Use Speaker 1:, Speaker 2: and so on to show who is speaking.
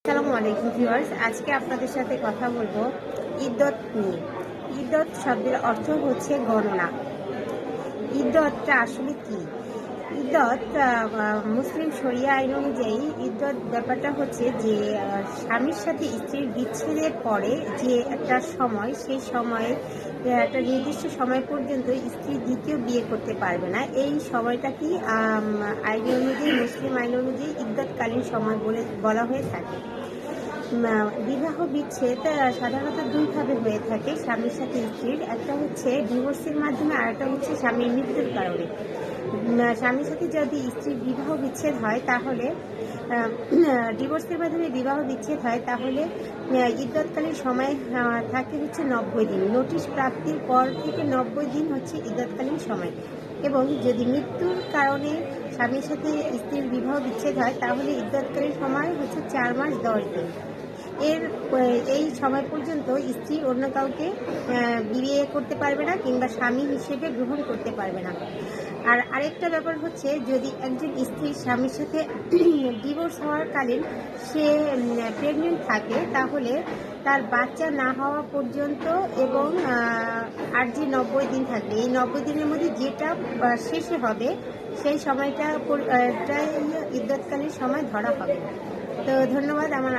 Speaker 1: আসসালামু আলাইকুম ভিউয়ার্স, আজকে আপনাদের সাথে কথা বলবো ইদ্দত নিয়ে। ইদ্দত শব্দের অর্থ হচ্ছে গণনা। ইদ্দতটা আসলে কি? ইদ্দত মুসলিম শরিয়া আইন অনুযায়ী ইদ্দত ব্যাপারটা হচ্ছে যে স্বামীর সাথে স্ত্রীর বিচ্ছেদের পরে যে একটা সময়, সেই সময়ে একটা নির্দিষ্ট সময় পর্যন্ত স্ত্রী দ্বিতীয় বিয়ে করতে পারবে না। এই সময়টাকেই আইন অনুযায়ী, মুসলিম আইন অনুযায়ী ইদ্দতকালীন সময় বলা হয়ে থাকে। বিবাহ বিচ্ছেদ সাধারণত দুইভাবে হয়ে থাকে স্বামীর সাথে স্ত্রীর। একটা হচ্ছে ডিভোর্সের মাধ্যমে, আর একটা হচ্ছে স্বামীর মৃত্যুর কারণে। স্বামীর সাথে যদি স্ত্রীর বিবাহ বিচ্ছেদ হয়, তাহলে ডিভোর্সের মাধ্যমে বিবাহ বিচ্ছেদ হয়, তাহলে ইদ্দতকালীন সময় থাকে হচ্ছে 90 দিন। নোটিশ প্রাপ্তির পর থেকে 90 দিন হচ্ছে ইদ্দতকালীন সময়। এবং যদি মৃত্যুর কারণে স্বামীর সাথে স্ত্রীর বিবাহ বিচ্ছেদ হয়, তাহলে ইদ্দতকালীন সময় হচ্ছে 4 মাস 10 দিন। এই সময় পর্যন্ত স্ত্রী অন্য কাউকে বিয়ে করতে পারবে না, কিংবা স্বামী হিসেবে গ্রহণ করতে পারবে না। আর আরেকটা ব্যাপার হচ্ছে, যদি একজন স্ত্রী স্বামীর সাথে ডিভোর্স হওয়ার কালীন সে প্রেগনেন্ট থাকে, তাহলে তার বাচ্চা না হওয়া পর্যন্ত এবং আর যে 90 দিন থাকবে, এই 90 দিনের মধ্যে যেটা শেষে হবে সেই সময়টা ইদ্দতকালীন সময় ধরা হবে। তো ধন্যবাদ। আমার